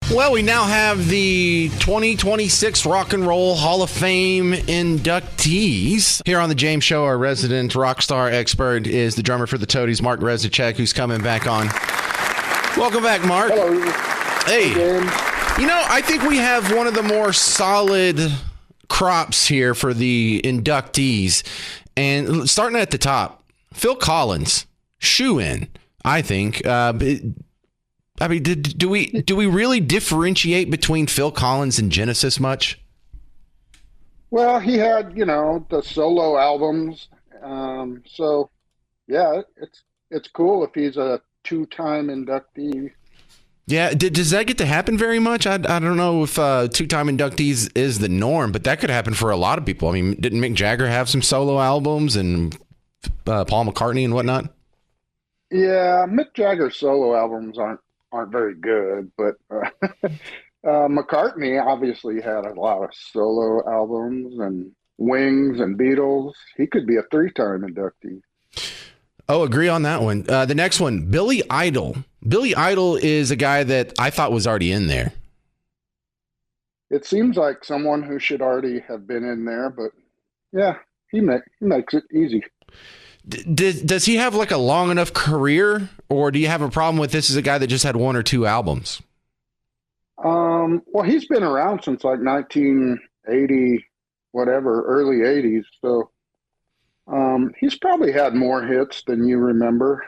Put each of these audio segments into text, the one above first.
Well, we now have the 2026 Rock and Roll Hall of Fame inductees. Here on the James Show, our resident rock star expert is the drummer for the Toadies, Mark Reznicek, who's coming back on. Welcome back, Mark. Hello. Hey. Again. You know, I think we have one of the more solid crops here for the inductees. And starting at the top, Phil Collins, shoe-in, I think. I mean, do we really differentiate between Phil Collins and Genesis much? Well, he had, the solo albums. So, yeah, it's cool if he's a two-time inductee. Yeah, does that get to happen very much? I don't know if two-time inductees is the norm, but that could happen for a lot of people. I mean, didn't Mick Jagger have some solo albums and Paul McCartney and whatnot? Yeah, Mick Jagger's solo albums aren't very good, but McCartney obviously had a lot of solo albums, and Wings and Beatles. He could be a three-time inductee. Oh, agree on that one. The next one, Billy Idol. Billy Idol is a guy that I thought was already in there. It seems like someone who should already have been in there, but yeah, he makes it easy. Does he have like a long enough career, or do you have a problem with this as a guy that just had one or two albums? Well, he's been around since like 1980, whatever, early 80s. So he's probably had more hits than you remember.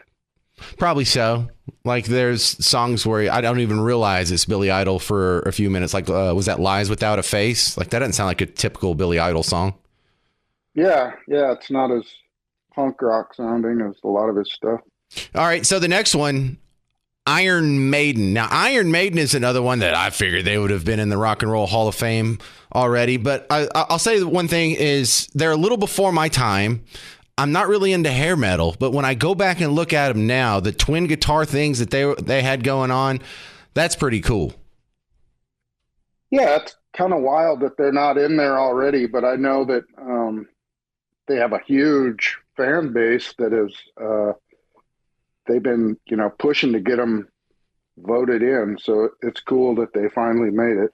Probably so. Like there's songs where I don't even realize it's Billy Idol for a few minutes. Like was that Lies Without a Face? Like that doesn't sound like a typical Billy Idol song. Yeah. It's not as punk rock sounding as a lot of his stuff. All right, so the next one, Iron Maiden. Now, Iron Maiden is another one that I figured they would have been in the Rock and Roll Hall of Fame already. But I'll say one thing is they're a little before my time. I'm not really into hair metal, but when I go back and look at them now, the twin guitar things that they had going on, that's pretty cool. Yeah, it's kind of wild that they're not in there already, but I know that they have a huge fan base that is they've been pushing to get them voted in, so it's cool that they finally made it.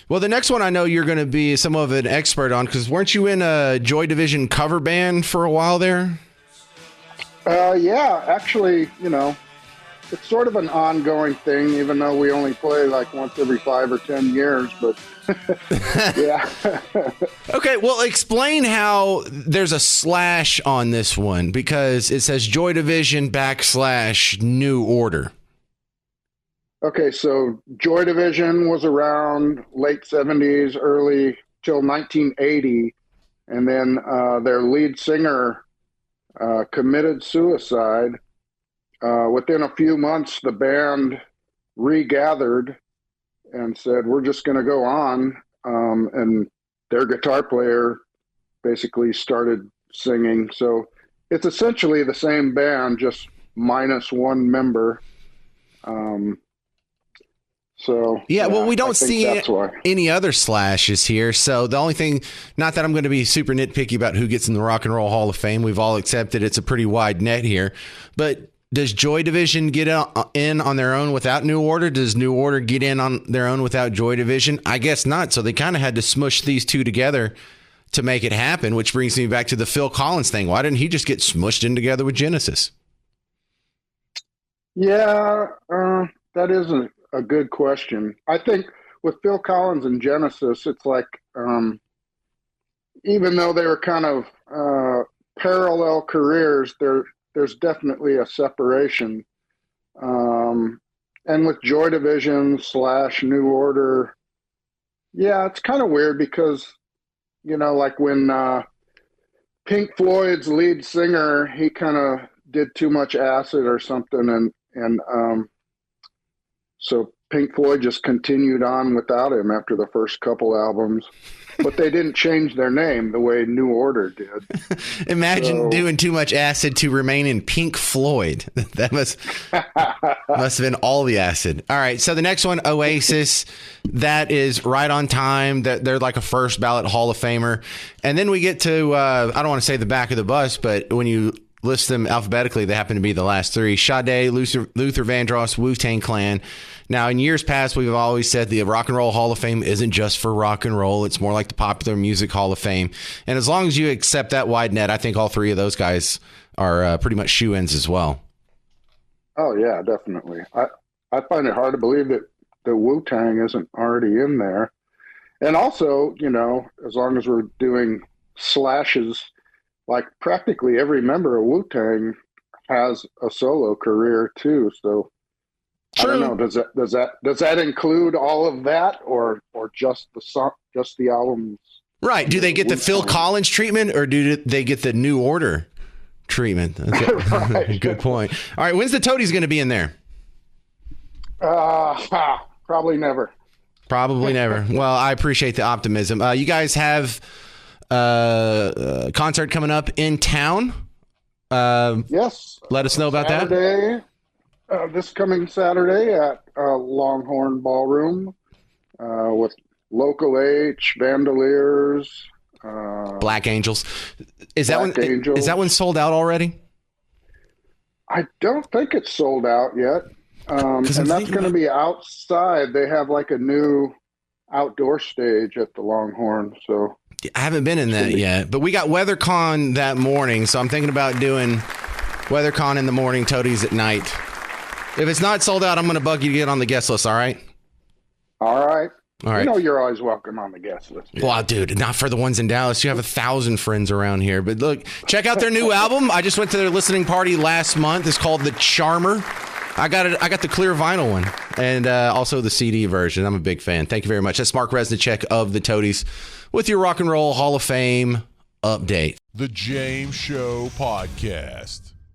Well, the next one I know you're going to be some of an expert on, because weren't you in a Joy Division cover band for a while there? Yeah, actually, it's sort of an ongoing thing, even though we only play like once every 5 or 10 years, but yeah. Okay, well, explain how there's a slash on this one, because it says Joy Division / New Order. Okay, so Joy Division was around late 70s, early till 1980, and then their lead singer committed suicide. Within a few months, the band regathered and said, we're just going to go on. And their guitar player basically started singing. So it's essentially the same band, just minus one member. Yeah, well, we don't see any other slashes here. So the only thing, not that I'm going to be super nitpicky about who gets in the Rock and Roll Hall of Fame. We've all accepted it's a pretty wide net here. But does Joy Division get in on their own without New Order? Does New Order get in on their own without Joy Division? I guess not. So they kind of had to smush these two together to make it happen, which brings me back to the Phil Collins thing. Why didn't he just get smushed in together with Genesis? Yeah, that is a good question. I think with Phil Collins and Genesis, it's like even though they were kind of parallel careers, there's definitely a separation. And with Joy Division / New Order, yeah, it's kind of weird because, like when Pink Floyd's lead singer, he kind of did too much acid or something, and so Pink Floyd just continued on without him after the first couple albums. But they didn't change their name the way New Order did. Imagine doing too much acid to remain in Pink Floyd. That must have been all the acid. All right, so the next one, Oasis, that is right on time. They're like a first ballot Hall of Famer. And then we get to, I don't want to say the back of the bus, but when you list them alphabetically, they happen to be the last three. Sade, Luther Vandross, Wu-Tang Clan. Now, in years past, we've always said the Rock and Roll Hall of Fame isn't just for rock and roll. It's more like the Popular Music Hall of Fame. And as long as you accept that wide net, I think all three of those guys are pretty much shoe-ins as well. Oh, yeah, definitely. I find it hard to believe that the Wu-Tang isn't already in there. And also, you know, as long as we're doing slashes, like practically every member of Wu-Tang has a solo career too. So True. I don't know. Does that include all of that, or just the song, just the albums? Right. Do they get the Phil Collins treatment, or do they get the New Order treatment? Right. Good point. All right. When's the Toadies going to be in there? Probably never. Probably never. Well, I appreciate the optimism. You guys have a concert coming up in town. Yes. Let us know about Saturday, that. This coming Saturday at Longhorn Ballroom with Local H, Vandaliers, Black Angels. Is that one sold out already? I don't think it's sold out yet. And that's going to be outside. They have like a new outdoor stage at the Longhorn. So I haven't been in that yet, but we got WeatherCon that morning. So I'm thinking about doing WeatherCon in the morning, Toadies at night. If it's not sold out, I'm going to bug you to get on the guest list. All right. All right. All right. You know, you're always welcome on the guest list. Yeah. Well, dude, not for the ones in Dallas. You have 1,000 friends around here. But look, check out their new album. I just went to their listening party last month. It's called The Charmer. I got it. I got the clear vinyl one and also the CD version. I'm a big fan. Thank you very much. That's Mark Reznicek of the Toadies with your Rock and Roll Hall of Fame update. The James Show Podcast.